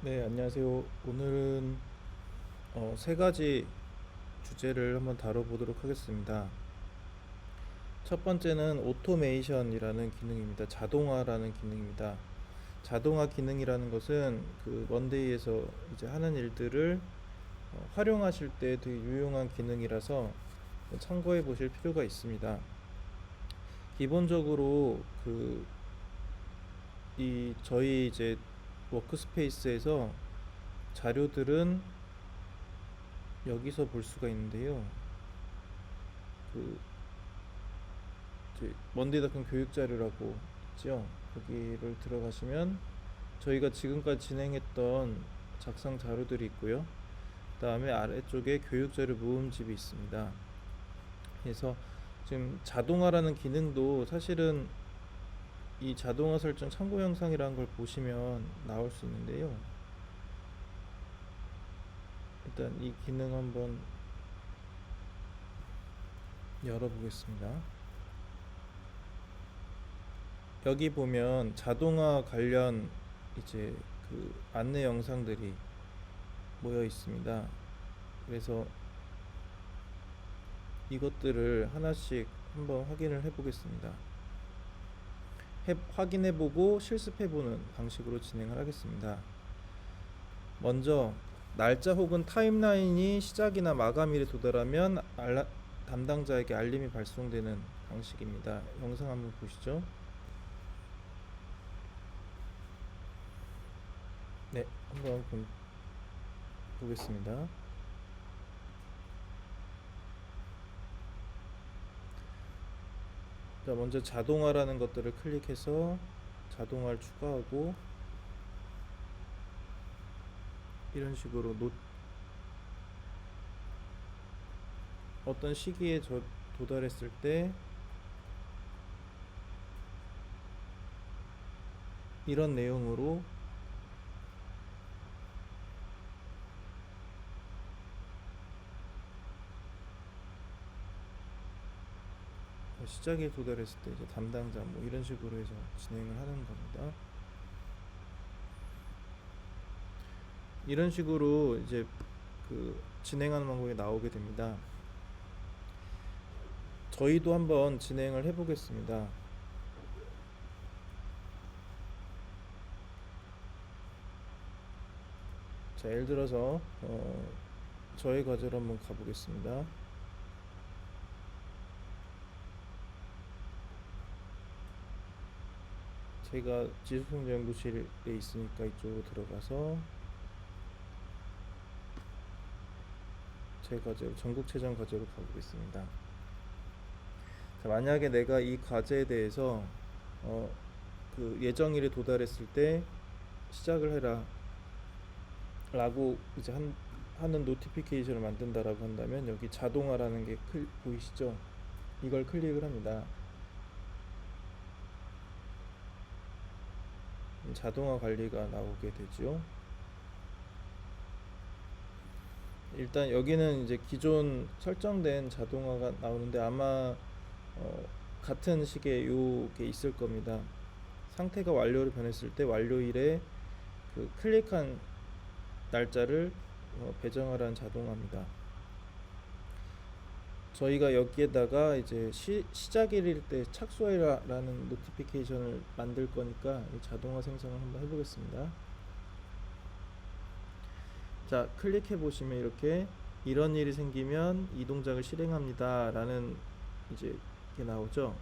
네, 안녕하세요. 오늘은 세 가지 주제를 한번 다뤄보도록 하겠습니다. 첫 번째는 오토메이션이라는 기능입니다. 자동화라는 기능입니다. 자동화 기능이라는 것은 그 먼데이에서 이제 하는 일들을 활용하실 때 되게 유용한 기능이라서 참고해 보실 필요가 있습니다. 기본적으로 이 저희 이제 워크스페이스에서 자료들은 여기서 볼 수가 있는데요. 그 먼데이닷컴 교육 자료라고 있죠. 거기를 들어가시면 저희가 지금까지 진행했던 작성 자료들이 있고요. 그다음에 아래쪽에 교육 자료 모음집이 있습니다. 그래서 지금 자동화라는 기능도 사실은 이 자동화 설정 참고 영상이라는 걸 보시면 나올 수 있는데요. 일단 이 기능 한번 열어보겠습니다. 여기 보면 자동화 관련 이제 그 안내 영상들이 모여 있습니다. 그래서 이것들을 하나씩 한번 확인을 해보겠습니다. 확인해보고 실습해보는 방식으로 진행을 하겠습니다. 먼저 날짜 혹은 타임라인이 시작이나 마감일에 도달하면 담당자에게 알림이 발송되는 방식입니다. 영상 한번 보시죠. 네, 한번 보겠습니다. 자, 먼저 자동화라는 것들을 클릭해서 자동화를 추가하고 이런 식으로 어떤 시기에 도달했을 때 이런 내용으로 시작에 도달했을 때 이제 담당자 뭐 이런 식으로 해서 진행을 하는 겁니다. 이런 식으로 이제 그 진행하는 방법이 나오게 됩니다. 저희도 한번 진행을 해보겠습니다. 자, 예를 들어서 저의 과제로 한번 가보겠습니다. 제가 지속성장연구실에 있으니까 이쪽으로 들어가서 제 과제로 전국체전 과제로 가보겠습니다. 자, 만약에 내가 이 과제에 대해서 그 예정일에 도달했을 때 시작을 해라 라고 이제 하는 노티피케이션을 만든다라고 한다면 여기 자동화라는 게 보이시죠? 이걸 클릭을 합니다. 자동화 관리가 나오게 되죠. 일단 여기는 이제 기존 설정된 자동화가 나오는데 아마 같은 식의 요게 있을 겁니다. 상태가 완료로 변했을 때 완료일에 그 클릭한 날짜를 배정하라는 자동화입니다. 저희가 여기에다가 이제 시작일일 때 착수해라라는 노티피케이션을 만들 거니까 자동화 생성을 한번 해보겠습니다. 자, 클릭해 보시면 이렇게 이런 일이 생기면 이 동작을 실행합니다 라는 이제 이게 나오죠.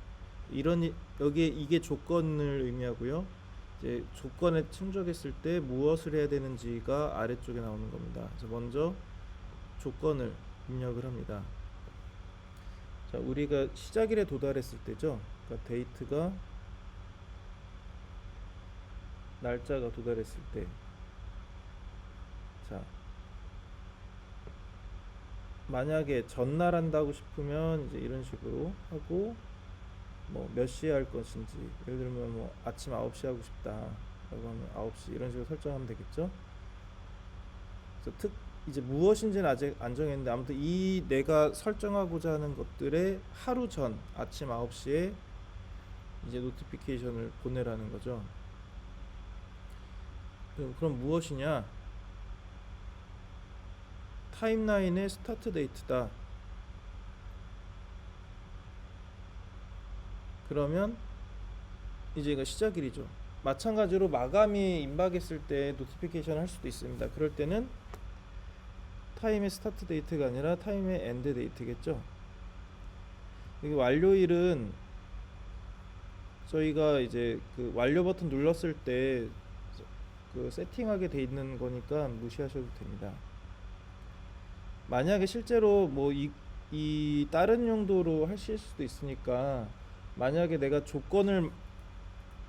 여기에 이게 조건을 의미하고요. 이제 조건에 충족했을 때 무엇을 해야 되는지가 아래쪽에 나오는 겁니다. 그래서 먼저 조건을 입력을 합니다. 자, 우리가 시작일에 도달했을 때죠. 그러니까 데이트가 날짜가 도달했을 때, 자, 만약에 전날 한다고 싶으면 이제 이런 식으로 하고 뭐 몇 시에 할 것인지, 예를 들면 뭐 아침 9시 하고 싶다라고 하면 9시 이런 식으로 설정하면 되겠죠. 그래서 이제 무엇인지는 아직 안 정했는데 아무튼 이 내가 설정하고자 하는 것들의 하루 전 아침 9시에 이제 노티피케이션을 보내라는 거죠. 그럼 무엇이냐? 타임라인의 스타트 데이트다. 그러면 이제 이거 시작일이죠. 마찬가지로 마감이 임박했을 때 노티피케이션 할 수도 있습니다. 그럴 때는 타임의 스타트 데이트가 아니라 타임의 엔드 데이트겠죠. 여기 완료일은 저희가 이제 그 완료 버튼 눌렀을 때 그 세팅하게 돼 있는 거니까 무시하셔도 됩니다. 만약에 실제로 뭐 이 다른 용도로 하실 수도 있으니까, 만약에 내가 조건을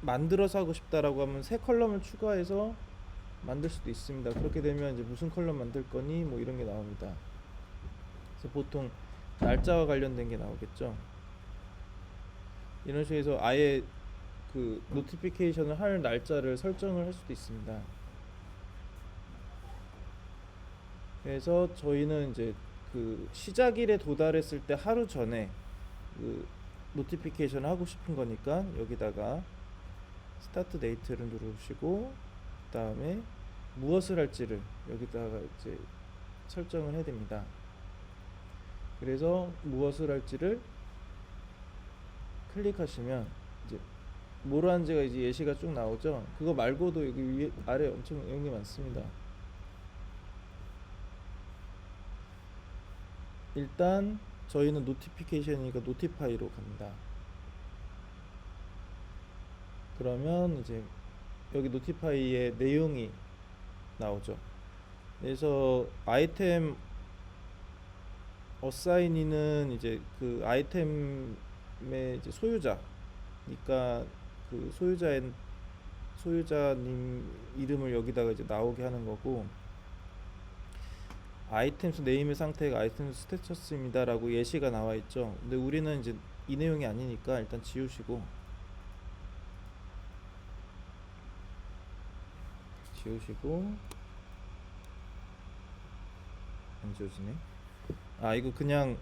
만들어서 하고 싶다라고 하면 새 컬럼을 추가해서 만들 수도 있습니다. 그렇게 되면 이제 무슨 컬럼 만들 거니 뭐 이런 게 나옵니다. 그래서 보통 날짜와 관련된 게 나오겠죠. 이런 식으로 해서 아예 그 노티피케이션을 할 날짜를 설정을 할 수도 있습니다. 그래서 저희는 이제 그 시작일에 도달했을 때 하루 전에 그 노티피케이션을 하고 싶은 거니까 여기다가 스타트 데이트를 누르시고, 그 다음에 무엇을 할지를 여기다가 이제 설정을 해야 됩니다. 그래서 무엇을 할지를 클릭하시면 이제 뭐로 하는지가 이제 예시가 쭉 나오죠. 그거 말고도 여기 위에 아래 엄청 내용이 많습니다. 일단 저희는 노티피케이션이니까 노티파이로 갑니다. 그러면 이제 여기 노티파이의 내용이 나오죠. 그래서 아이템 어사이니는 이제 그 아이템의 이제 소유자니까 그 소유자님 이름을 여기다가 이제 나오게 하는 거고, 아이템스 네임의 상태가 아이템스 스테처스입니다 라고 예시가 나와 있죠. 근데 우리는 이제 이 내용이 아니니까 일단 지우시고 안 지워지네. 아, 이거 그냥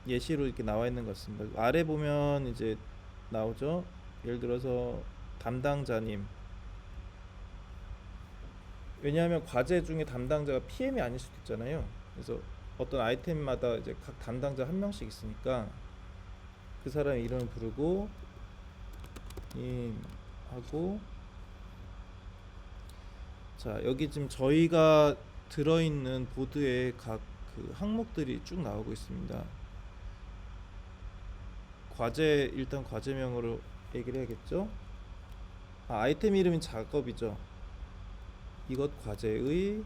예시로 이렇게 나와 있는 것 같습니다. 아래 보면 이제 나오죠. 예를 들어서 담당자님, 왜냐하면 과제 중에 담당자가 PM이 아닐 수도 있잖아요. 그래서 어떤 아이템마다 이제 각 담당자 한 명씩 있으니까 그 사람의 이름을 부르고 님 하고, 자 여기 지금 저희가 들어있는 보드에 각 그 항목들이 쭉 나오고 있습니다. 과제, 일단 과제명으로 얘기를 해야겠죠. 아이템 이름이 작업이죠. 이것 과제의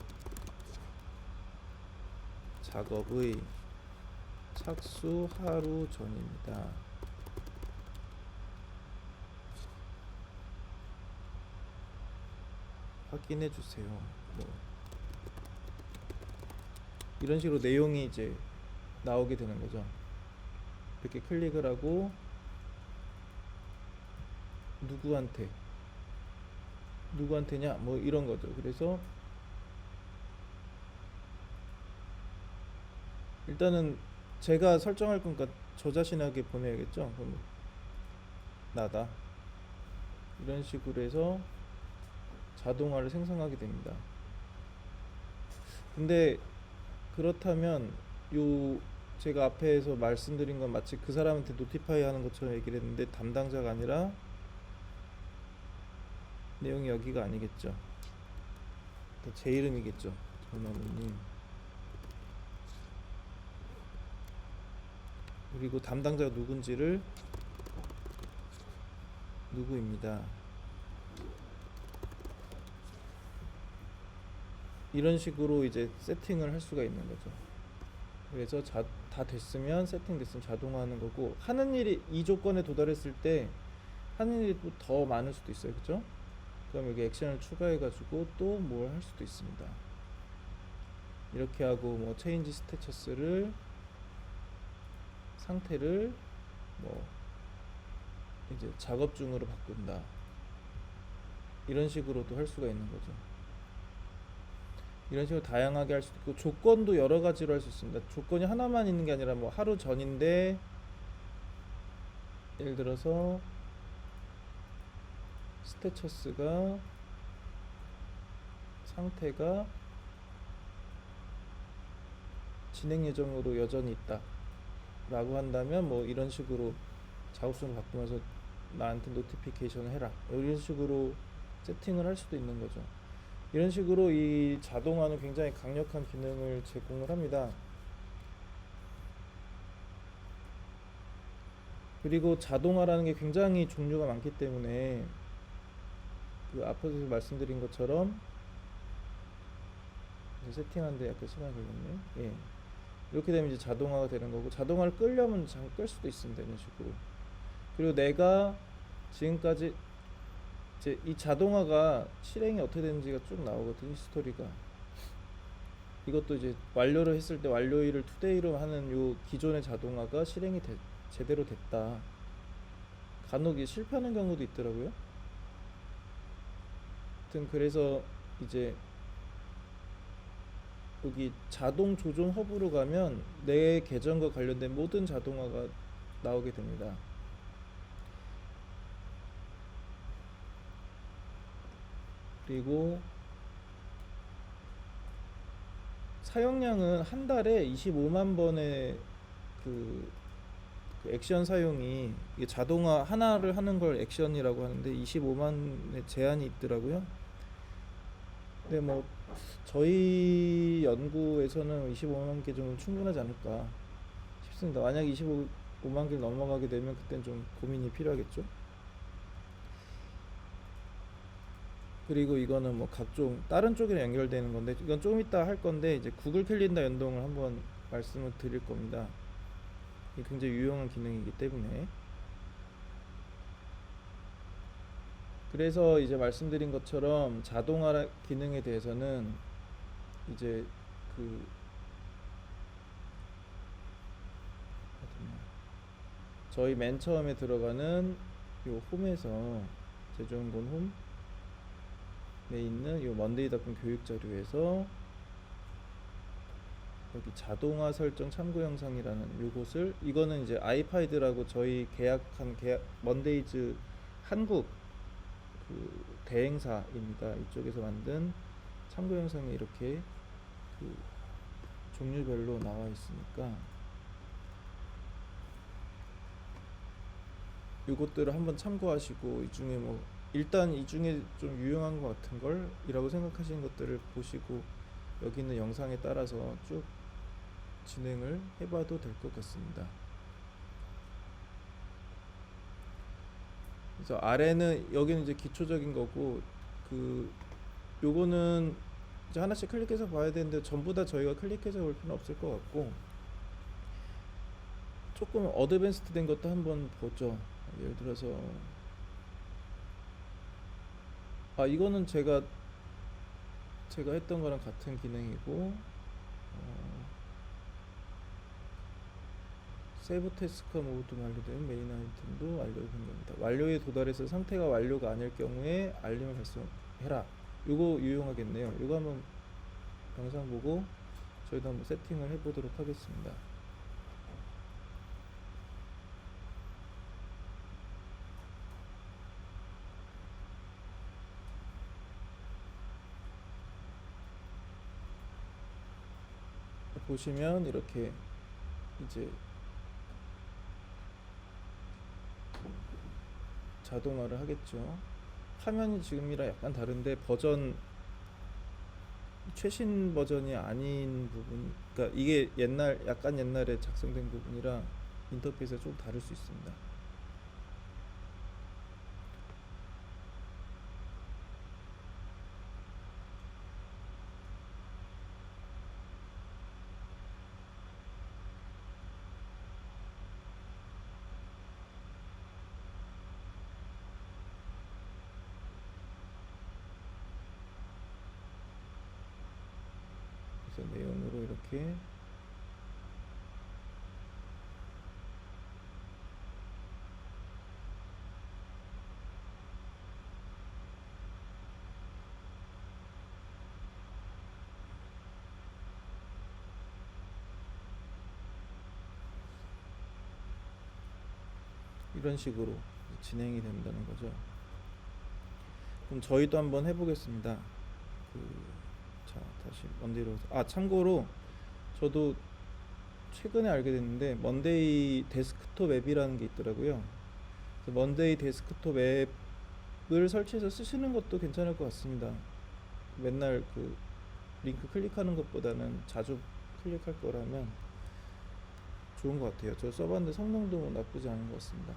작업의 착수 하루 전입니다. 확인해 주세요. 뭐 이런 식으로 내용이 이제 나오게 되는 거죠. 이렇게 클릭을 하고 누구한테냐 뭐 이런 거죠. 그래서 일단은 제가 설정할 거니까 저 자신에게 보내야겠죠. 그럼 나다, 이런 식으로 해서 자동화를 생성하게 됩니다. 근데 그렇다면 요 제가 앞에서 말씀드린 건 마치 그 사람한테 노티파이 하는 것처럼 얘기를 했는데 담당자가 아니라 내용이 여기가 아니겠죠. 제 이름이겠죠. 전화문님. 그리고 담당자가 누군지를 누구입니다. 이런 식으로 이제 세팅을 할 수가 있는 거죠. 그래서 다 됐으면, 세팅됐으면 자동화하는 거고, 하는 일이 이 조건에 도달했을 때 하는 일이 또 더 많을 수도 있어요. 그죠? 그럼 여기 액션을 추가해 가지고 또 뭘 할 수도 있습니다. 이렇게 하고 뭐 체인지 스테처스를, 상태를 뭐 이제 작업 중으로 바꾼다, 이런 식으로도 할 수가 있는 거죠. 이런 식으로 다양하게 할 수도 있고, 조건도 여러 가지로 할 수 있습니다. 조건이 하나만 있는 게 아니라 뭐 하루 전인데 예를 들어서 스테처스가 상태가 진행 예정으로 여전히 있다 라고 한다면 뭐 이런 식으로 작업순을 바꾸면서 나한테 노티피케이션을 해라 이런 식으로 세팅을 할 수도 있는 거죠. 이런 식으로 이 자동화는 굉장히 강력한 기능을 제공을 합니다. 그리고 자동화라는 게 굉장히 종류가 많기 때문에 그 앞에서 말씀드린 것처럼 세팅하는데 약간 시간이 걸렸네요. 예. 이렇게 되면 이제 자동화가 되는 거고, 자동화를 끄려면 끌 수도 있습니다. 이런 식으로. 그리고 내가 지금까지 이제 이 자동화가 실행이 어떻게 되는지가 쭉 나오거든요. 스토리가. 이것도 이제 완료를 했을 때 완료일을 투데이로 하는 요 기존의 자동화가 실행이 제대로 됐다. 간혹 실패하는 경우도 있더라고요. 하여튼 그래서 이제 여기 자동 조종 허브로 가면 내 계정과 관련된 모든 자동화가 나오게 됩니다. 그리고 사용량은 한 달에 25만 번의 그 액션 사용이, 이게 자동화 하나를 하는 걸 액션이라고 하는데 25만의 제한이 있더라고요. 근데 뭐 저희 연구에서는 25만 개 정도 충분하지 않을까 싶습니다. 만약에 25만 개를 넘어가게 되면 그땐 좀 고민이 필요하겠죠. 그리고 이거는 뭐 각종 다른 쪽이랑 연결되는 건데, 이건 조금 이따 할 건데, 이제 구글 캘린더 연동을 한번 말씀을 드릴 겁니다. 이게 굉장히 유용한 기능이기 때문에. 그래서 이제 말씀드린 것처럼 자동화 기능에 대해서는 이제 그 저희 맨 처음에 들어가는 요 홈에서 제조연구원 홈에 있는 요 먼데이닷컴 교육 자료에서 여기 자동화 설정 참고 영상이라는 요것을, 이거는 이제 아이파이드라고 저희 계약한 먼데이즈 한국 그 대행사입니다. 이쪽에서 만든 참고 영상이 이렇게 그 종류별로 나와 있으니까 요것들을 한번 참고하시고, 이 중에 뭐 일단 이 중에 좀 유용한 것 같은 걸 이라고 생각하시는 것들을 보시고 여기 있는 영상에 따라서 쭉 진행을 해봐도 될 것 같습니다. 그래서 아래는, 여기는 이제 기초적인 거고, 그 요거는 이제 하나씩 클릭해서 봐야 되는데 전부 다 저희가 클릭해서 볼 필요는 없을 것 같고, 조금 어드밴스드 된 것도 한번 보죠. 예를 들어서 이거는 제가 했던 거랑 같은 기능이고, 세이브 태스크가 모두 완료된 메인 아이템도 완료된 겁니다. 완료에 도달해서 상태가 완료가 아닐 경우에 알림을 발송해라. 요거 유용하겠네요. 요거 한번 영상 보고 저희도 한번 세팅을 해보도록 하겠습니다. 보시면 이렇게 이제 자동화를 하겠죠. 화면이 지금이랑 약간 다른데 버전 최신 버전이 아닌 부분, 그러니까 이게 약간 옛날에 작성된 부분이라 인터페이스가 좀 다를 수 있습니다. 그래서 내용으로 이렇게 이런 식으로 진행이 된다는 거죠. 그럼 저희도 한번 해보겠습니다. 다시 먼데이로 참고로 저도 최근에 알게 됐는데 먼데이 데스크톱 앱이라는 게 있더라고요. 그래서 먼데이 데스크톱 앱을 설치해서 쓰시는 것도 괜찮을 것 같습니다. 맨날 그 링크 클릭하는 것보다는 자주 클릭할 거라면 좋은 것 같아요. 저 써봤는데 성능도 나쁘지 않은 것 같습니다.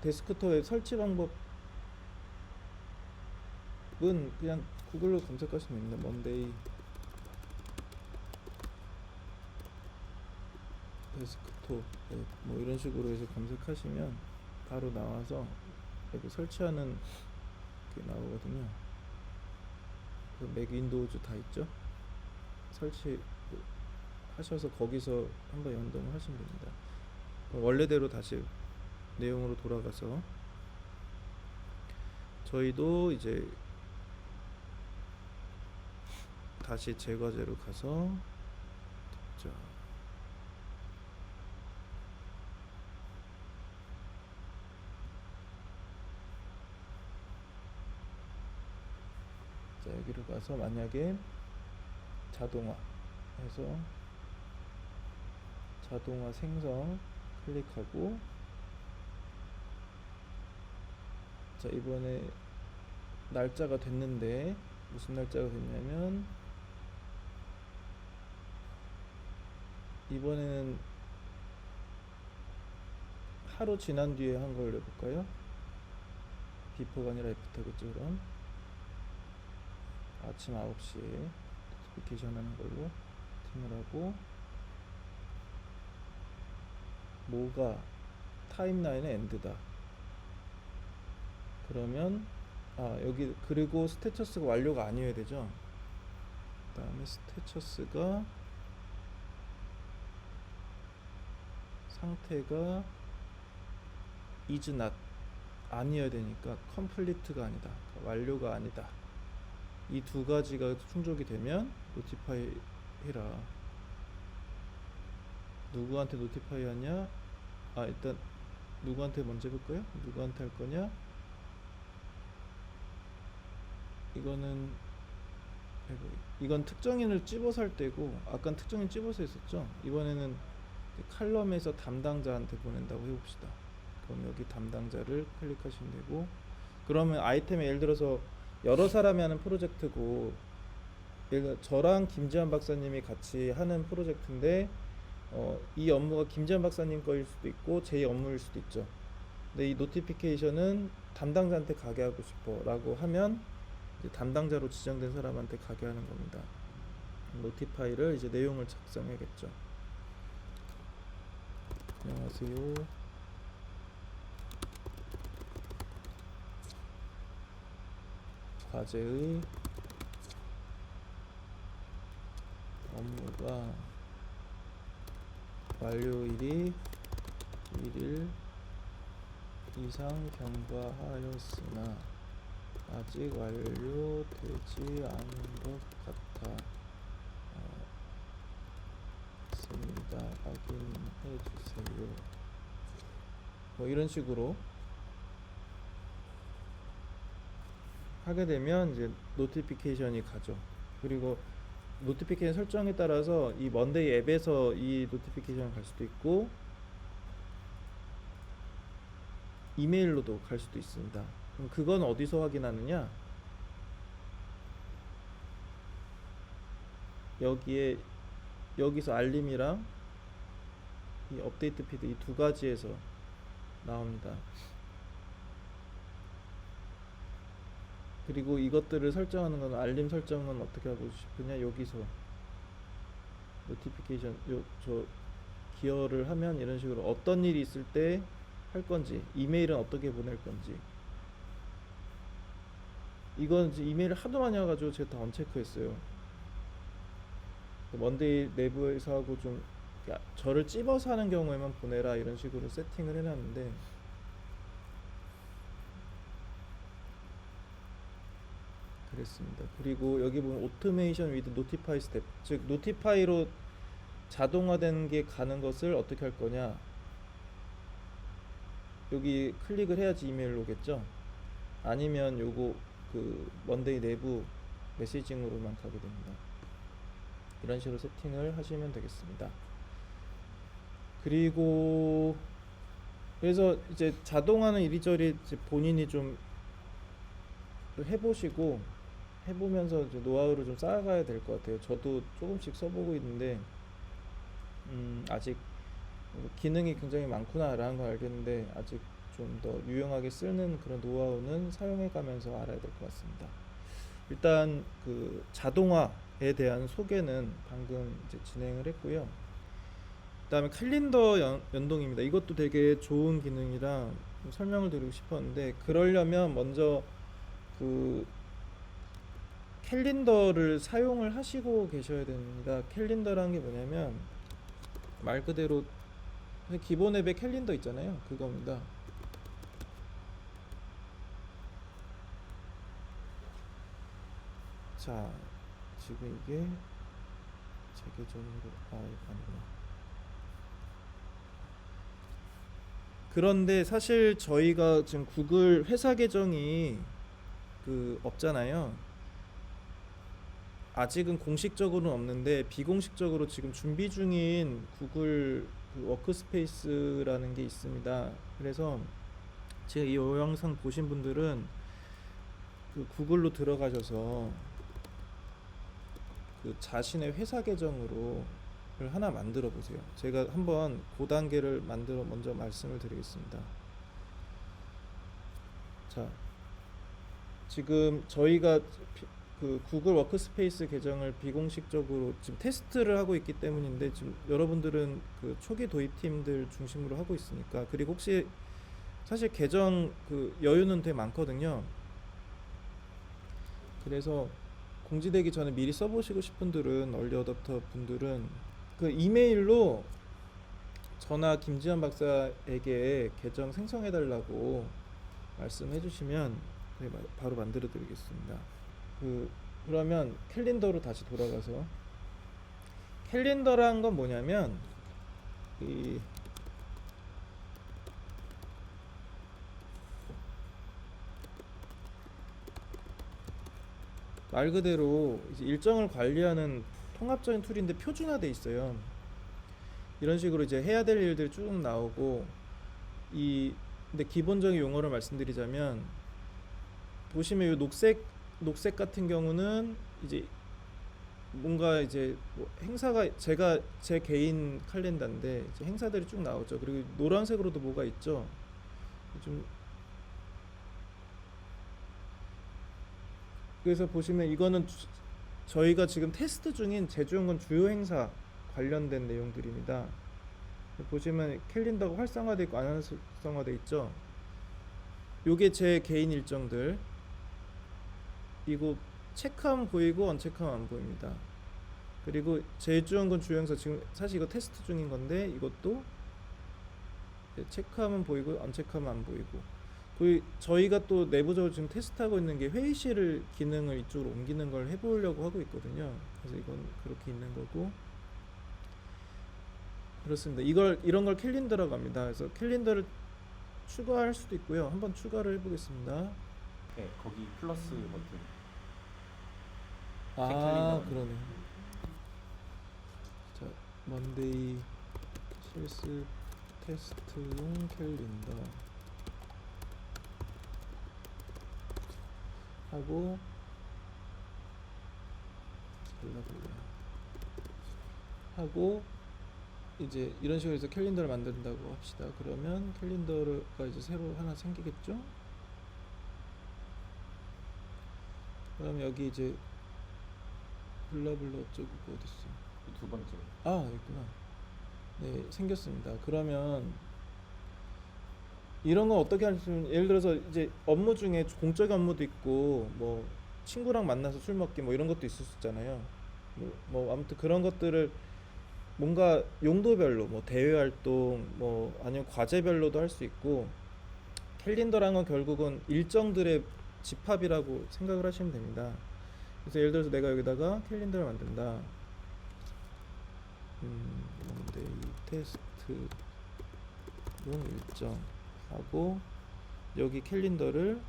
데스크톱 앱 설치 방법은 그냥 구글로 검색하시면 됩니다. 먼데이 데스크톱 앱 뭐 이런 식으로 해서 검색하시면 바로 나와서 앱을 설치하는 게 나오거든요. 맥, 윈도우즈 다 있죠. 설치 하셔서 거기서 한번 연동을 하시면 됩니다. 원래대로 다시 내용으로 돌아가서 저희도 이제 다시 제과제로 가서 자, 여기로 가서 만약에 자동화 해서 자동화 생성 클릭하고 자 이번에 날짜가 됐는데 무슨 날짜가 됐냐면 이번에는 하루 지난 뒤에 한 걸 해볼까요? 비포가 아니라 애프터겠죠. 그럼 아침 9시에 노티피케이션 하는 걸로 팀을 하고 뭐가 타임라인의 엔드다. 그러면 여기 그리고 스테처스가 완료가 아니어야 되죠. 그 다음에 스테처스가 상태가 is not 아니어야 되니까 complete가 아니다. 완료가 아니다. 이 두 가지가 충족이 되면 노티파이 해라. 누구한테 노티파이 하냐? 일단 누구한테 먼저 해볼까요? 누구한테 할 거냐? 이건 특정인을 찝어서 할 때고 아까 특정인 찝어서 했었죠. 이번에는 칼럼에서 담당자한테 보낸다고 해봅시다. 그럼 여기 담당자를 클릭하시면 되고 그러면 아이템에 예를 들어서 여러 사람이 하는 프로젝트고 예를 들어 저랑 김지한 박사님이 같이 하는 프로젝트인데 이 업무가 김지한 박사님 거일 수도 있고 제 업무일 수도 있죠. 근데 이 노티피케이션은 담당자한테 가게 하고 싶어 라고 하면 이제 담당자로 지정된 사람한테 가게 하는 겁니다. 노티파이를 이제 내용을 작성해야겠죠. 안녕하세요. 과제의 업무가 완료일이 1일 이상 경과하였으나 아직 완료되지 않은 것 같습니다. 확인해 주세요. 뭐 이런 식으로 하게 되면 이제 노티피케이션이 가죠. 그리고 노티피케이션 설정에 따라서 이 먼데이 앱에서 이 노티피케이션 갈 수도 있고 이메일로도 갈 수도 있습니다. 그럼 그건 어디서 확인하느냐? 여기서 알림이랑 이 업데이트 피드 이 두 가지에서 나옵니다. 그리고 이것들을 설정하는 건 알림 설정은 어떻게 하고 싶으냐? 여기서 노티피케이션 저 기여를 하면 이런 식으로 어떤 일이 있을 때 할 건지 이메일은 어떻게 보낼 건지 이건 이제 이메일을 하도 많이 와가지고 제가 다 언체크했어요. 먼데이 내부에서 하고 좀 저를 찝어서 하는 경우에만 보내라 이런 식으로 세팅을 해놨는데 그랬습니다. 그리고 여기 보면 오토메이션 위드 노티파이 스텝 즉 노티파이로 자동화된 게 가는 것을 어떻게 할 거냐 여기 클릭을 해야지 이메일로 오겠죠. 아니면 요거 그 먼데이 내부 메시징으로만 가게 됩니다. 이런 식으로 세팅을 하시면 되겠습니다. 그리고 그래서 이제 자동화는 이리저리 이제 본인이 좀 해보시고 해보면서 이제 노하우를 좀 쌓아가야 될 것 같아요. 저도 조금씩 써보고 있는데 아직 기능이 굉장히 많구나라는 걸 알겠는데 아직 좀 더 유용하게 쓰는 그런 노하우는 사용해가면서 알아야 될 것 같습니다. 일단 그 자동화에 대한 소개는 방금 이제 진행을 했고요. 그다음에 캘린더 연동입니다. 이것도 되게 좋은 기능이라 좀 설명을 드리고 싶었는데 그러려면 먼저 그 캘린더를 사용을 하시고 계셔야 됩니다. 캘린더라는 게 뭐냐면 말 그대로 기본 앱에 캘린더 있잖아요. 그겁니다. 자, 지금 이게 제 계정으로 이거 아니구나. 그런데 사실 저희가 지금 구글 회사 계정이 그 없잖아요. 아직은 공식적으로는 없는데 비공식적으로 지금 준비 중인 구글 그 워크스페이스라는 게 있습니다. 그래서 제가 이 영상 보신 분들은 그 구글로 들어가셔서 그 자신의 회사 계정으로 하나 만들어 보세요. 제가 한번 그 단계를 만들어 먼저 말씀을 드리겠습니다. 자, 지금 저희가 그 구글 워크스페이스 계정을 비공식적으로 지금 테스트를 하고 있기 때문인데 지금 여러분들은 그 초기 도입팀들 중심으로 하고 있으니까 그리고 혹시 사실 계정 그 여유는 되게 많거든요. 그래서 공지되기 전에 미리 써보시고 싶은 분들은 얼리 어댑터 분들은 그 이메일로 저나 김지현 박사에게 계정 생성해 달라고 말씀해 주시면 바로 만들어 드리겠습니다. 그러면 캘린더로 다시 돌아가서 캘린더란 건 뭐냐면 말 그대로 이제 일정을 관리하는 통합적인 툴인데 표준화돼 있어요. 이런 식으로 이제 해야 될 일들 쭉 나오고 근데 기본적인 용어를 말씀드리자면 보시면 이 녹색 같은 경우는 이제 뭔가 이제 뭐 행사가 제 개인 칼렌더인데 이제 행사들이 쭉 나오죠. 그리고 노란색으로도 뭐가 있죠. 좀 그래서 보시면 이거는 저희가 지금 테스트 중인 제주연구원 주요 행사 관련된 내용들입니다. 보시면 캘린더가 활성화되어 있고 안 활성화되어 있죠. 요게 제 개인 일정들. 이거 체크하면 보이고 언체크하면 안 보입니다. 그리고 제주연구원 주요 행사 지금 사실 이거 테스트 중인 건데 이것도 체크하면 보이고 언체크하면 안 보이고. 저희가 또 내부적으로 지금 테스트하고 있는 게 회의실 기능을 이쪽으로 옮기는 걸 해보려고 하고 있거든요. 그래서 이건 그렇게 있는 거고 그렇습니다. 이런 걸 캘린더라고 합니다. 그래서 캘린더를 추가할 수도 있고요. 한번 추가를 해보겠습니다. 네, 거기 플러스 버튼. 그러네. 자, 먼데이 실습 테스트용 캘린더 하고 하고 이제 이런 식으로 해서 캘린더를 만든다고 합시다. 그러면 캘린더가 이제 새로 하나 생기겠죠? 그럼 여기 이제 블라블라 어쩌고 어딨어? 두 번째. 있구나. 네, 생겼습니다. 그러면 이런 건 어떻게 하시면 예를 들어서 이제 업무 중에 공적 업무도 있고 뭐 친구랑 만나서 술 먹기 뭐 이런 것도 있을 수 있잖아요. 뭐 아무튼 그런 것들을 뭔가 용도별로 뭐 대외 활동 뭐 아니면 과제별로도 할 수 있고 캘린더란 건 결국은 일정들의 집합이라고 생각을 하시면 됩니다. 그래서 예를 들어서 내가 여기다가 캘린더를 만든다. 먼데이 테스트용 일정 하고 여기 캘린더를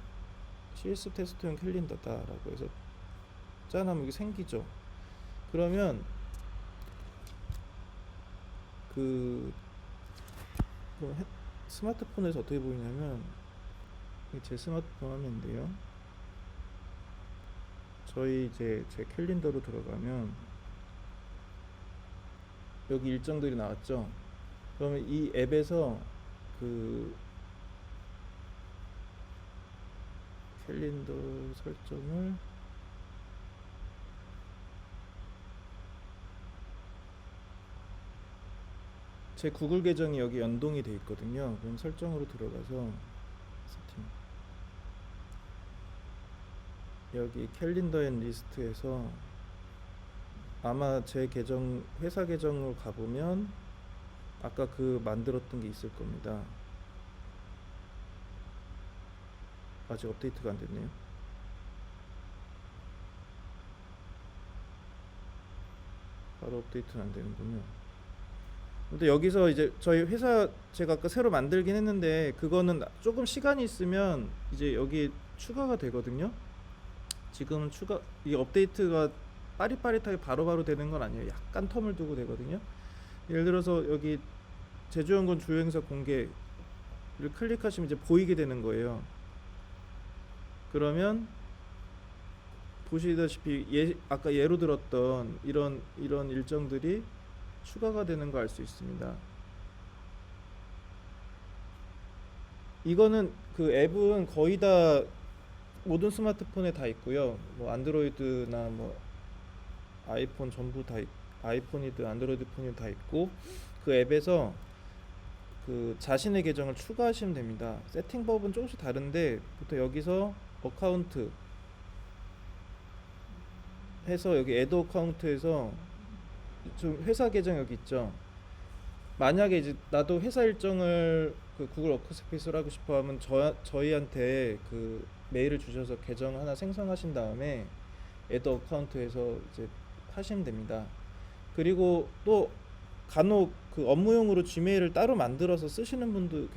실습 테스트용 캘린더다라고 해서 짠하면 이게 생기죠. 그러면 그 스마트폰에서 어떻게 보이냐면 제 스마트폰 화면인데요. 저희 이제 제 캘린더로 들어가면 여기 일정들이 나왔죠. 그러면 이 앱에서 그 캘린더 설정을 제 구글 계정이 여기 연동이 돼 있거든요. 그럼 설정으로 들어가서 세팅, 여기 캘린더 앤 리스트에서 아마 제 계정 회사 계정으로 가보면 아까 그 만들었던 게 있을 겁니다. 아직 업데이트가 안 됐네요. 바로 업데이트는 안 되는군요. 근데 여기서 이제 저희 회사 제가 아까 새로 만들긴 했는데 그거는 조금 시간이 있으면 이제 여기 추가가 되거든요. 지금은 이 업데이트가 빠릿빠릿하게 바로바로 되는 건 아니에요. 약간 텀을 두고 되거든요. 예를 들어서 여기 제주연구원 주요행사 공개를 클릭하시면 이제 보이게 되는 거예요. 그러면 보시다시피 아까 예로 들었던 이런 일정들이 추가가 되는 거 알 수 있습니다. 이거는 그 앱은 거의 다 모든 스마트폰에 다 있고요. 뭐 안드로이드나 뭐 아이폰 전부 다 아이폰이든 안드로이드 폰이든 다 있고 그 앱에서 그 자신의 계정을 추가하시면 됩니다. 세팅법은 조금씩 다른데 보통 여기서 어카운트 해서 여기 애드 어카운트에서 좀 회사 계정 여기 있죠. 만약에 이제 나도 회사 일정을 그 구글 워크스페이스로 하고 싶어 하면 저희한테 그 메일을 주셔서 계정 하나 생성하신 다음에 애드 어카운트에서 이제 하시면 됩니다. 그리고 또 간혹 그 업무용으로 지메일을 따로 만들어서 쓰시는 분도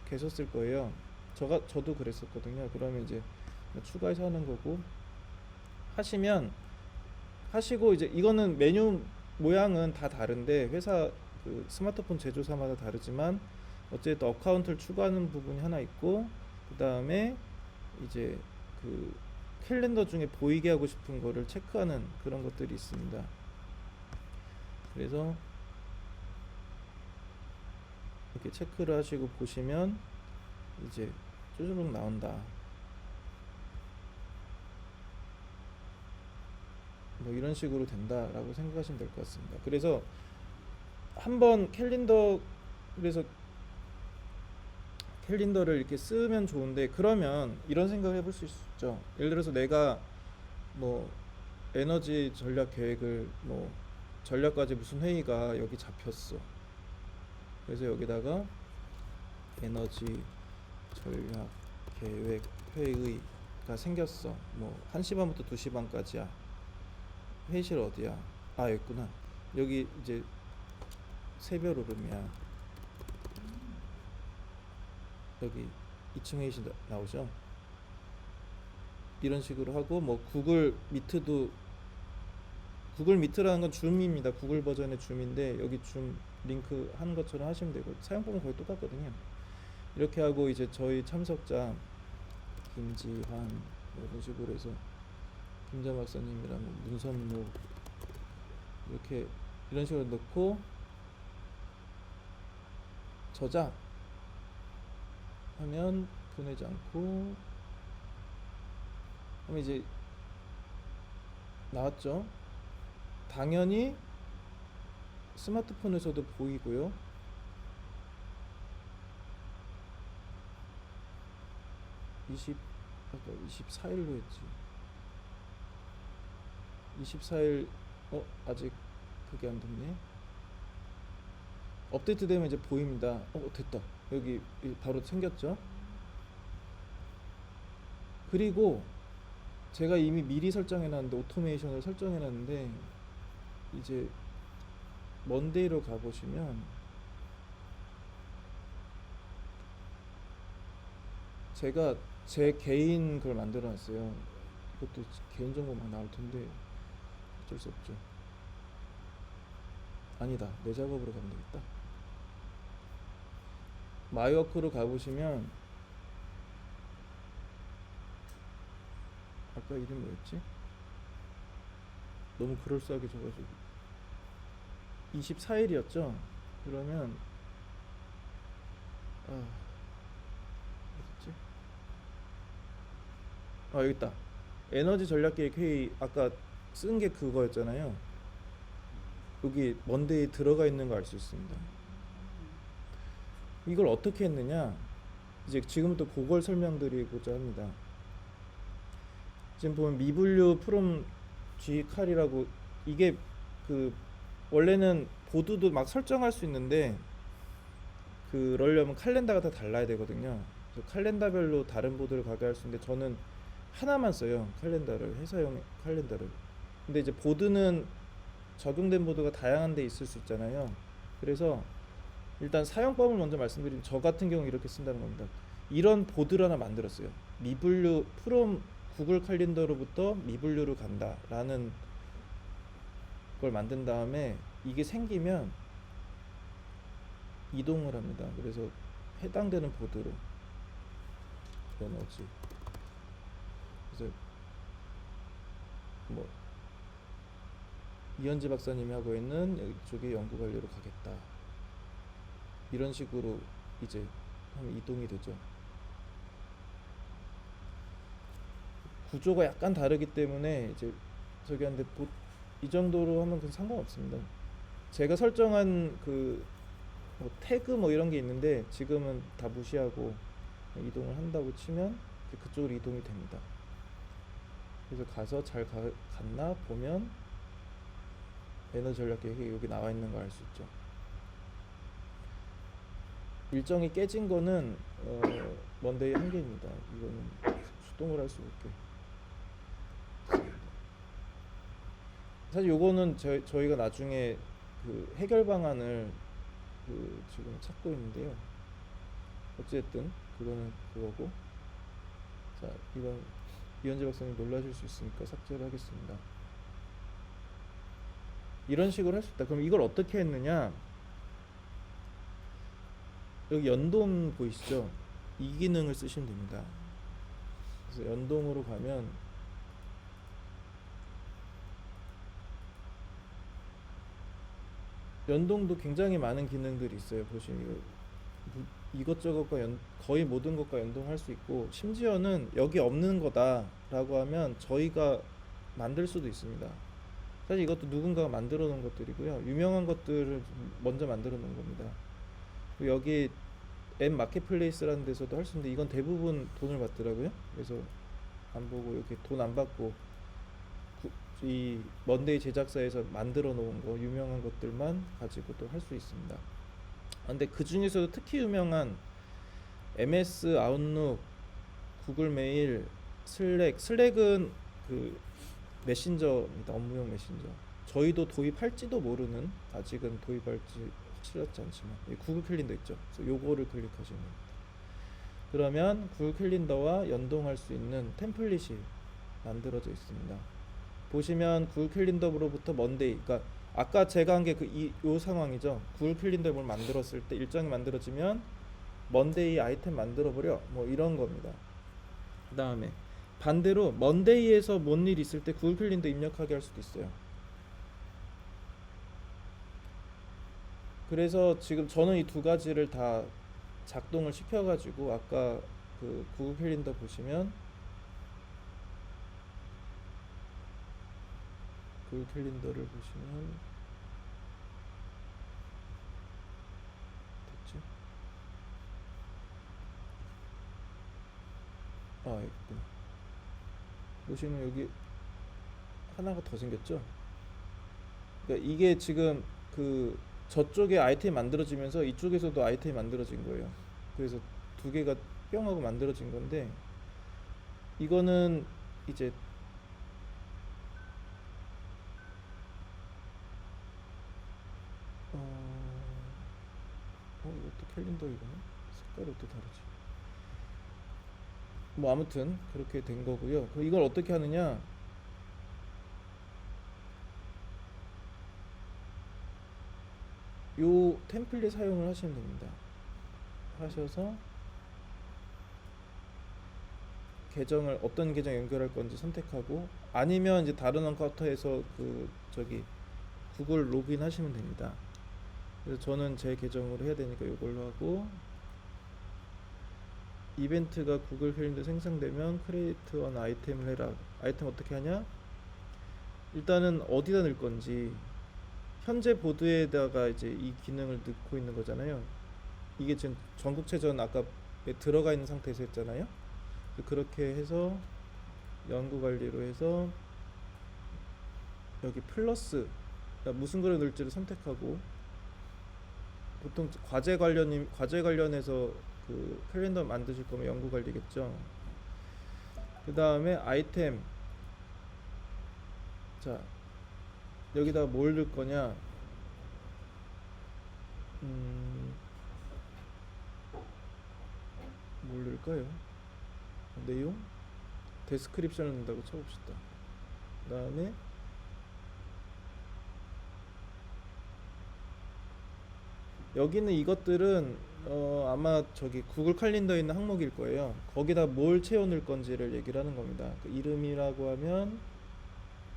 계셨을 거예요. 저도 그랬었거든요. 그러면 이제 추가해서 하는 거고 하시고 이제 이거는 메뉴 모양은 다 다른데 회사 그 스마트폰 제조사마다 다르지만 어쨌든 어카운트를 추가하는 부분이 하나 있고 그 다음에 이제 그 캘린더 중에 보이게 하고 싶은 거를 체크하는 그런 것들이 있습니다. 그래서 이렇게 체크를 하시고 보시면 이제 쭈르륵 나온다. 뭐 이런 식으로 된다라고 생각하시면 될 것 같습니다. 그래서 한번 그래서 캘린더를 이렇게 쓰면 좋은데 그러면 이런 생각을 해볼 수 있죠. 예를 들어서 내가 뭐 에너지 전략 계획을 뭐 전략과제 무슨 회의가 여기 잡혔어. 그래서 여기다가 에너지 전략 계획 회의가 생겼어. 뭐 1시 반부터 2시 반까지야. 회의실 어디야? 아, 여기 있구나. 여기 이제 새별 오름이야. 여기 2층 회의실 나오죠. 이런 식으로 하고 뭐 구글 미트라는 건 줌입니다. 구글 버전의 줌인데 여기 줌 링크 한 것처럼 하시면 되고 사용법은 거의 똑같거든요. 이렇게 하고 이제 저희 참석자 김지환 뭐 이런 식으로 해서 김자 박사님이랑 문선모 이렇게 이런 식으로 넣고 저장 하면 보내지 않고 하면 이제 나왔죠. 당연히 스마트폰에서도 보이고요. 아까 24일로 했지. 24일 아직 그게 안 됐네. 업데이트 되면 이제 보입니다. 됐다. 여기 바로 생겼죠. 그리고 제가 이미 미리 설정해놨는데 오토메이션을 설정해놨는데 이제 먼데이로 가보시면 제가 제 개인 걸 만들어놨어요. 그것도 개인정보 막 나올 텐데 어쩔 수 없죠. 아니다. 내 작업으로 가면 되겠다. 마이워크로 가보시면 아까 이름 뭐였지? 너무 그럴싸하게 줘가지고 24일이었죠? 그러면 어딨지? 여기 있다. 에너지 전략 계획 회의 아까 쓴 게 그거였잖아요. 여기 먼데이에 들어가 있는 거 알 수 있습니다. 이걸 어떻게 했느냐? 이제 지금부터 그걸 설명드리고자 합니다. 지금 보면 미분류 프롬 G 칼이라고 이게 그 원래는 보드도 막 설정할 수 있는데 그러려면 칼렌더가 다 달라야 되거든요. 그래서 칼렌더별로 다른 보드를 가게 할 수 있는데 저는 하나만 써요. 칼렌더를 회사용 칼렌더를. 근데 이제 보드는 적용된 보드가 다양한 데 있을 수 있잖아요. 그래서 일단 사용법을 먼저 말씀드리면 저 같은 경우 이렇게 쓴다는 겁니다. 이런 보드를 하나 만들었어요. 미분류 프롬 구글 칼렌더로부터 미분류로 간다라는 걸 만든 다음에 이게 생기면 이동을 합니다. 그래서 해당되는 보드로 에너지 그래서 뭐 이현지 박사님이 하고 있는 이쪽에 연구 관료로 가겠다. 이런 식으로 이제 하면 이동이 되죠. 구조가 약간 다르기 때문에 이제 저기 한데 이 정도로 하면 그건 상관없습니다. 제가 설정한 그 뭐 태그 뭐 이런 게 있는데 지금은 다 무시하고 이동을 한다고 치면 그쪽으로 이동이 됩니다. 그래서 가서 잘 갔나 보면 에너지 전략 계획이 여기 나와 있는 거 알 수 있죠. 일정이 깨진 거는 먼데이 한계입니다. 이거는 수동을 할 수밖에. 사실 요거는 저희가 나중에 그 해결 방안을 지금 찾고 있는데요. 어쨌든 그거는 그거고. 자, 이건 이현재 박사님 놀라실 수 있으니까 삭제를 하겠습니다. 이런 식으로 할 수 있다. 그럼 이걸 어떻게 했느냐? 여기 연동 보이시죠? 이 기능을 쓰시면 됩니다. 그래서 연동으로 가면 연동도 굉장히 많은 기능들이 있어요. 보시면 이것저것과 거의 모든 것과 연동할 수 있고 심지어는 여기 없는 거다라고 하면 저희가 만들 수도 있습니다. 사실 이것도 누군가가 만들어 놓은 것들이고요. 유명한 것들을 먼저 만들어 놓은 겁니다. 여기 M 마켓플레이스라는 데서도 할 수 있는데 이건 대부분 돈을 받더라고요. 그래서 안 보고 이렇게 돈 안 받고 이 먼데이 제작사에서 만들어 놓은 거 유명한 것들만 가지고도 할 수 있습니다. 근데 그 중에서도 특히 유명한 MS 아웃룩, 구글 메일, 슬랙은 그 메신저입니다. 업무용 메신저. 저희도 도입할지도 모르는 아직은 도입할지 확실하지 않지만 구글 캘린더 있죠. 그래서 요거를 클릭하시면 됩니다. 그러면 구글 캘린더와 연동할 수 있는 템플릿이 만들어져 있습니다. 보시면 구글 캘린더로부터 먼데이, 그러니까 아까 제가 한 게 요 상황이죠. 구글 캘린더에 뭘 만들었을 때 일정이 만들어지면 먼데이 아이템 만들어 버려, 뭐 이런 겁니다. 그 다음에 반대로 먼데이에서 뭔 일 있을 때 구글 캘린더 입력하게 할 수도 있어요. 그래서 지금 저는 이 두 가지를 다 작동을 시켜가지고 아까 그 구글 캘린더 보시면 구글 캘린더를 보시면 됐지? 있구나. 보시면 여기 하나가 더 생겼죠? 그러니까 이게 지금 그 저쪽에 아이템이 만들어지면서 이쪽에서도 아이템이 만들어진 거예요. 그래서 두 개가 뿅 하고 만들어진 건데 이거는 이제 이것도 캘린더 이거는 색깔이 어떻게 다르지? 뭐 아무튼 그렇게 된 거고요. 그럼 이걸 어떻게 하느냐? 요 템플릿 사용을 하시면 됩니다. 하셔서 계정을 어떤 계정 연결할 건지 선택하고, 아니면 이제 다른 언카운터에서 그 저기 구글 로그인 하시면 됩니다. 그래서 저는 제 계정으로 해야 되니까 이걸로 하고, 이벤트가 구글 캘린더 생성되면 크리에이트 원 아이템을 해라. 아이템 어떻게 하냐? 일단은 어디다 넣을 건지, 현재 보드에다가 이제 이 기능을 넣고 있는 거잖아요. 이게 지금 전국체전 아까 들어가 있는 상태에서 했잖아요. 그렇게 해서 연구 관리로 해서 여기 플러스, 그러니까 무슨 글을 넣을지를 선택하고, 보통 과제 관련해서 그 캘린더 만드실 거면 연구 관리겠죠. 그 다음에 아이템, 자 여기다 뭘 넣을 거냐? 뭘 넣을까요? 내용, 데스크립션을 넣는다고 쳐봅시다. 그 다음에 여기는 이것들은 아마 저기 구글 칼린더에 있는 항목일 거예요. 거기다 뭘 채워 넣을 건지를 얘기를 하는 겁니다. 그 이름이라고 하면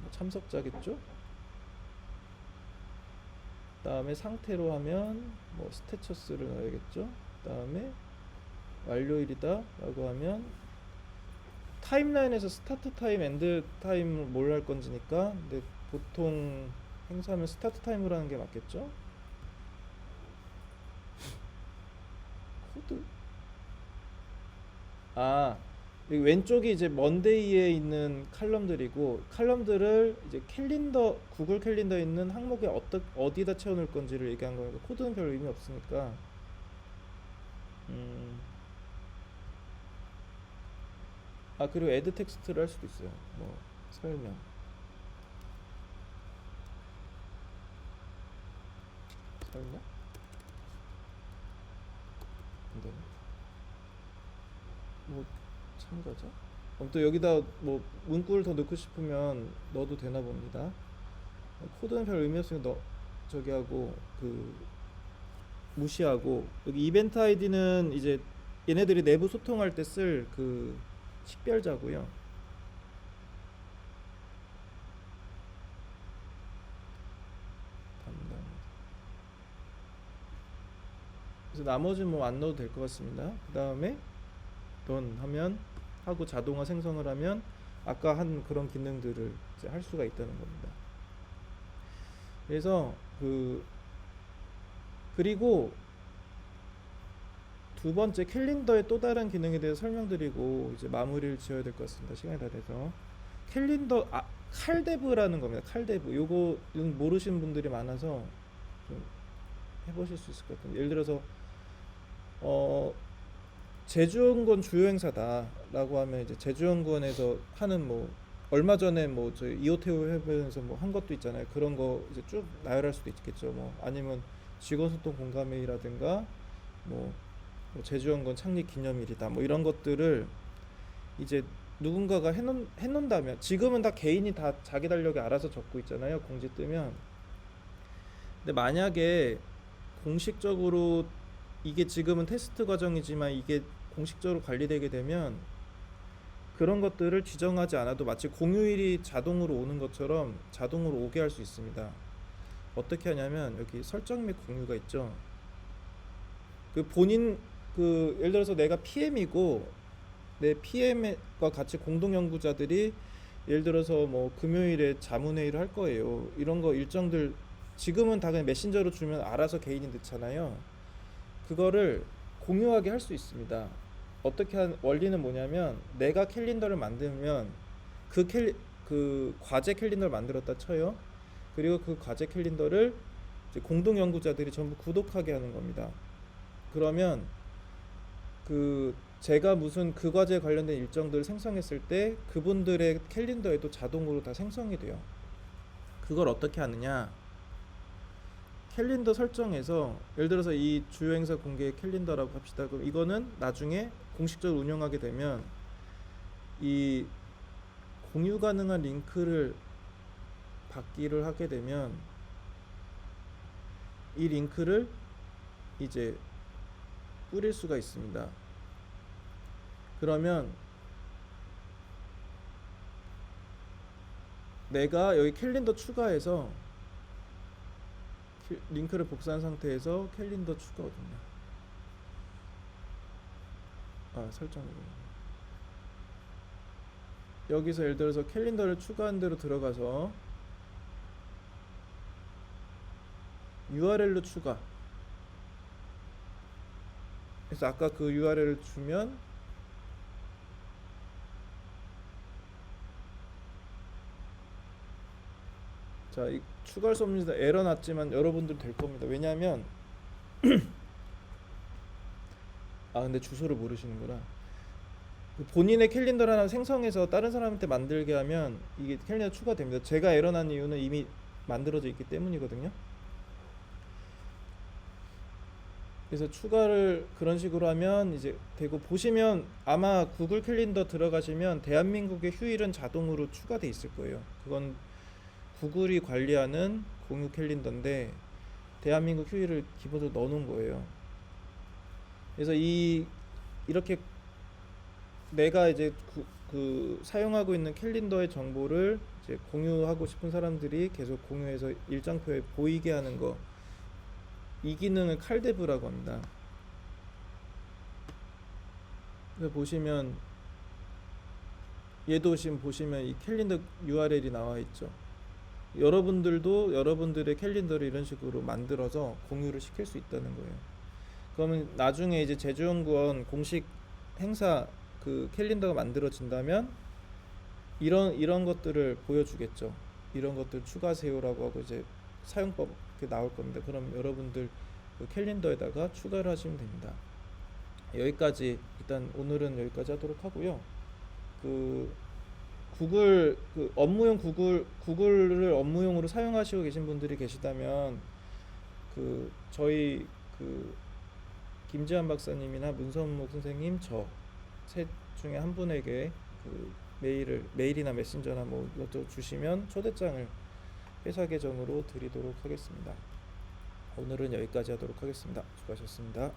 뭐 참석자겠죠? 그 다음에 상태로 하면 뭐 스태처스를 넣어야겠죠? 그 다음에 완료일이다 라고 하면 타임라인에서 스타트 타임, 엔드 타임을 뭘 할 건지니까, 근데 보통 행사하면 스타트 타임으로 하는 게 맞겠죠? 코드? 아, 여기 왼쪽이 이제 먼데이에 있는 칼럼들이고, 칼럼들을 이제 캘린더, 구글 캘린더에 있는 항목에 어디다 채워놓을 건지를 얘기한 거니까 코드는 별 의미 없으니까. 아, 그리고 애드 텍스트를 할 수도 있어요. 뭐 설명. 설명? 네. 뭐 참가자? 아무튼 여기다 뭐 문구를 더 넣고 싶으면 넣어도 되나 봅니다. 코드는 별 의미 없으니까 저기 하고 그 무시하고, 여기 이벤트 아이디는 이제 얘네들이 내부 소통할 때 쓸 그 식별자고요. 그래서 나머지는 뭐 안 넣어도 될 것 같습니다. 그 다음에 돈 하면 하고 자동화 생성을 하면 아까 한 그런 기능들을 이제 할 수가 있다는 겁니다. 그래서 그리고 두 번째 캘린더의 또 다른 기능에 대해서 설명드리고 이제 마무리를 지어야 될 것 같습니다. 시간이 다 돼서. 캘린더, 칼데브라는 겁니다. 칼데브. 요거 모르시는 분들이 많아서 좀 해보실 수 있을 것 같은데, 예를 들어서 제주연구원 주요 행사다라고 하면 이제 제주연구원에서 하는 뭐 얼마 전에 뭐 저희 이오테오 협회에서 뭐 한 것도 있잖아요. 그런 거 이제 쭉 나열할 수도 있겠죠. 뭐 아니면 직원소통 공감회의라든가 뭐 제주연구원 창립 기념일이다 뭐 이런 것들을 이제 누군가가 해놓는다면, 지금은 다 개인이 다 자기 달력에 알아서 적고 있잖아요, 공지 뜨면. 근데 만약에 공식적으로, 이게 지금은 테스트 과정이지만 이게 공식적으로 관리되게 되면 그런 것들을 지정하지 않아도 마치 공휴일이 자동으로 오는 것처럼 자동으로 오게 할 수 있습니다. 어떻게 하냐면 여기 설정 및 공유가 있죠. 그 본인 예를 들어서 내가 PM이고 내 PM과 같이 공동 연구자들이 예를 들어서 뭐 금요일에 자문회의를 할 거예요. 이런 거 일정들 지금은 다 그냥 메신저로 주면 알아서 개인이 넣잖아요. 그거를 공유하게 할 수 있습니다. 어떻게 원리는 뭐냐면, 내가 캘린더를 만들면 그 과제 캘린더를 만들었다 쳐요. 그리고 그 과제 캘린더를 이제 공동 연구자들이 전부 구독하게 하는 겁니다. 그러면 제가 무슨 그 과제에 관련된 일정들을 생성했을 때 그분들의 캘린더에도 자동으로 다 생성이 돼요. 그걸 어떻게 하느냐? 캘린더 설정에서 예를 들어서 이 주요 행사 공개 캘린더라고 합시다. 그럼 이거는 나중에 공식적으로 운영하게 되면 이 공유 가능한 링크를 받기를 하게 되면 이 링크를 이제 뿌릴 수가 있습니다. 그러면 내가 여기 캘린더 추가해서 링크를 복사한 상태에서 캘린더 추가거든요. 설정이 여기서 예를 들어서 캘린더를 추가한 대로 들어가서 URL로 추가. 그래서 아까 그 URL을 주면 자, 추가할 수 없습니다. 에러 났지만 여러분들 될 겁니다. 왜냐하면 근데 주소를 모르시는구나. 본인의 캘린더를 하나 생성해서 다른 사람한테 만들게 하면 이게 캘린더 추가됩니다. 제가 에러 난 이유는 이미 만들어져 있기 때문이거든요. 그래서 추가를 그런 식으로 하면 이제 되고, 보시면 아마 구글 캘린더 들어가시면 대한민국의 휴일은 자동으로 추가돼 있을 거예요. 그건 구글이 관리하는 공유 캘린더인데 대한민국 휴일을 기본적으로 넣어놓은 거예요. 그래서 이렇게 내가 이제 그 사용하고 있는 캘린더의 정보를 이제 공유하고 싶은 사람들이 계속 공유해서 일정표에 보이게 하는 거, 이 기능을 칼데브라고 합니다. 그래서 보시면 얘도 지금 보시면 이 캘린더 URL이 나와 있죠. 여러분들도 여러분들의 캘린더를 이런 식으로 만들어서 공유를 시킬 수 있다는 거예요. 그러면 나중에 이제 제주연구원 공식 행사 그 캘린더가 만들어진다면 이런 것들을 보여주겠죠. 이런 것들 추가하세요라고 하고 이제 사용법 이렇게 나올 겁니다. 그럼 여러분들 그 캘린더에다가 추가를 하시면 됩니다. 여기까지 일단 오늘은 여기까지 하도록 하고요. 그 구글 그 업무용 구글을 업무용으로 사용하시고 계신 분들이 계시다면 그 저희 그 김지한 박사님이나 문선목 선생님 저 셋 중에 한 분에게 그 메일이나 메신저나 뭐 이것도 주시면 초대장을 회사 계정으로 드리도록 하겠습니다. 오늘은 여기까지 하도록 하겠습니다. 수고하셨습니다.